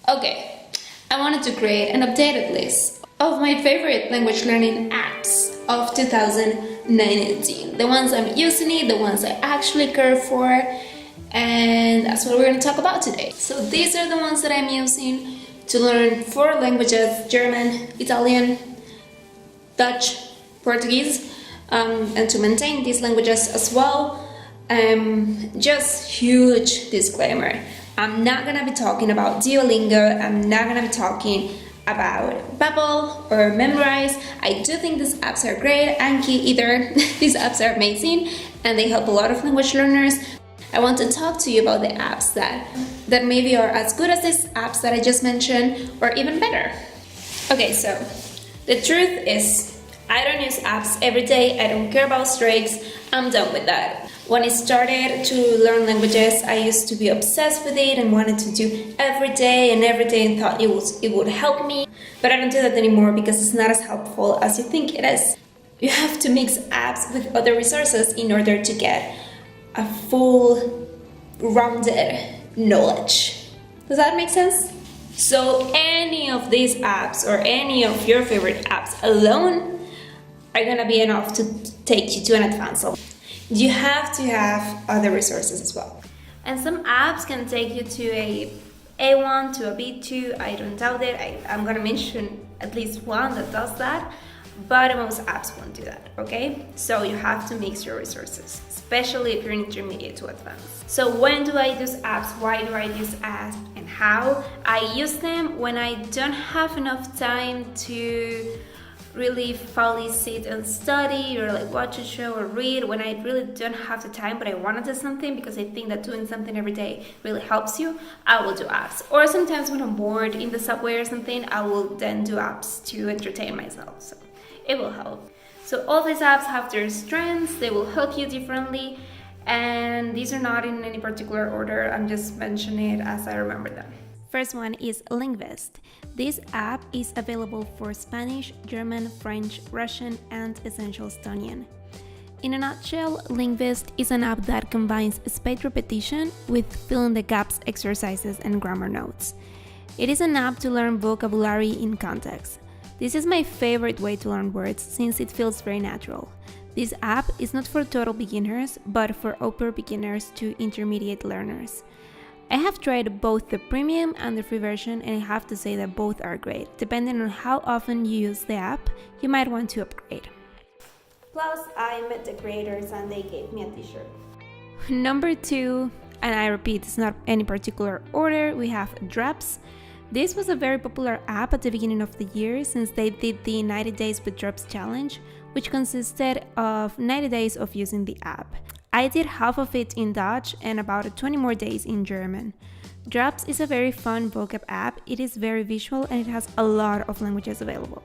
Okay, I wanted to create an updated list of my favorite language learning apps of 2019. The ones I'm using it, the ones I actually care for, and that's what we're going to talk about today. So these are the ones that I'm using to learn 4 languages: German, Italian, Dutch, Portuguese, and to maintain these languages as well. Just huge disclaimer. I'm not gonna be talking about Duolingo. I'm not gonna be talking about Babbel or Memrise. I do think these apps are great. Anki either. These apps are amazing and they help a lot of language learners. I want to talk to you about the apps that maybe are as good as these apps that I just mentioned or even better. Okay, so the truth is I don't use apps every day. I don't care about streaks. I'm done with that. When I started to learn languages, I used to be obsessed with it and wanted to do every day and thought it would help me. But I don't do that anymore because it's not as helpful as you think it is. You have to mix apps with other resources in order to get a full rounded knowledge. Does that make sense? So any of these apps or any of your favorite apps alone are gonna be enough to take you to an advanced level. You have to have other resources as well. And some apps can take you to a A1 to a B2. I don't doubt it. I'm gonna mention at least one that does that, but most apps won't do that, okay? So you have to mix your resources, especially if you're intermediate to advanced. So when do I use apps? Why do I use apps and how? I use them when I don't have enough time to really fully sit and study or like watch a show or read, when I really don't have the time but I want to do something because I think that doing something every day really helps you, I will do apps. Or sometimes when I'm bored in the subway or something, I will then do apps to entertain myself, so it will help. So all these apps have their strengths, they will help you differently, and these are not in any particular order, I'm just mentioning it as I remember them. First one is Lingvist. This app is available for Spanish, German, French, Russian, and Essential Estonian. In a nutshell, Lingvist is an app that combines spaced repetition with fill-in the gaps exercises and grammar notes. It is an app to learn vocabulary in context. This is my favorite way to learn words since it feels very natural. This app is not for total beginners, but for upper beginners to intermediate learners. I have tried both the premium and the free version, and I have to say that both are great. Depending on how often you use the app, you might want to upgrade. Plus, I met the creators and they gave me a t-shirt. Number 2, and I repeat, it's not any particular order, we have Drops. This was a very popular app at the beginning of the year since they did the 90 Days with Drops challenge, which consisted of 90 days of using the app. I did half of it in Dutch and about 20 more days in German. Drops is a very fun vocab app. It is very visual and it has a lot of languages available.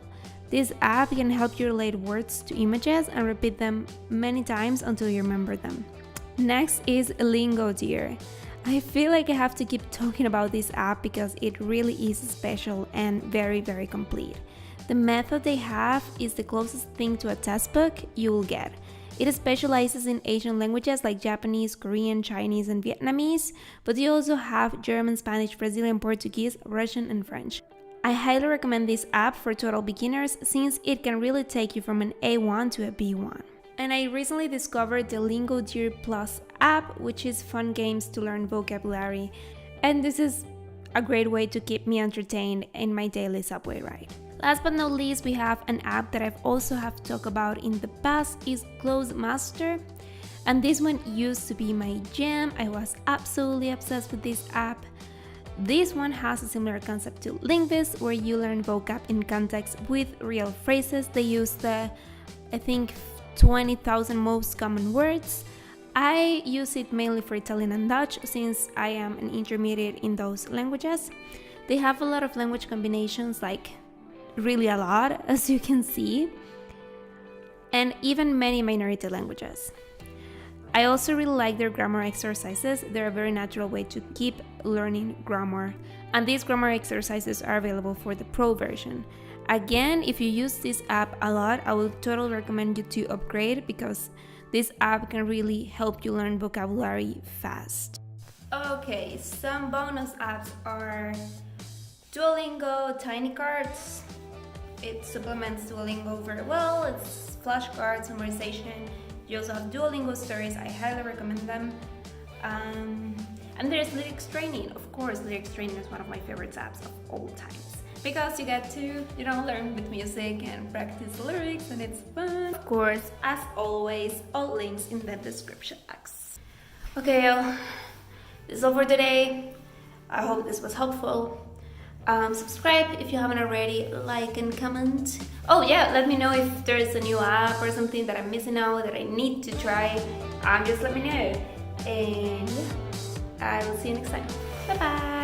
This app can help you relate words to images and repeat them many times until you remember them. Next is Lingodeer. I feel like I have to keep talking about this app because it really is special and very, very complete. The method they have is the closest thing to a textbook you will get. It specializes in Asian languages like Japanese, Korean, Chinese, and Vietnamese, but you also have German, Spanish, Brazilian, Portuguese, Russian, and French. I highly recommend this app for total beginners since it can really take you from an A1 to a B1. And I recently discovered the Lingodeer Plus app, which is fun games to learn vocabulary, and this is a great way to keep me entertained in my daily subway ride. Last but not least, we have an app that I've also have talked about in the past is Closemaster, and this one used to be my jam. I was absolutely obsessed with this app. This one has a similar concept to Lingvist, where you learn vocab in context with real phrases. They use the, I think, 20,000 most common words. I use it mainly for Italian and Dutch since I am an intermediate in those languages. They have a lot of language combinations, like really a lot, as you can see, and even many minority languages. I also really like their grammar exercises. They're a very natural way to keep learning grammar, and these grammar exercises are available for the pro version. Again, if you use this app a lot, I will totally recommend you to upgrade because this app can really help you learn vocabulary fast. Okay, some bonus apps are Duolingo Tiny Cards. It supplements Duolingo very well. It's flashcards, memorization. You also have Duolingo stories. I highly recommend them. And there's lyrics training. Of course, lyrics training is one of my favorite apps of all times because you get to, learn with music and practice lyrics, and it's fun. Of course, as always, all links in the description box. Okay, y'all, this is all for today. I hope this was helpful. Subscribe if you haven't already, like and comment. Oh yeah, let me know if there's a new app or something that I'm missing out that I need to try. Just let me know. And I will see you next time. Bye bye.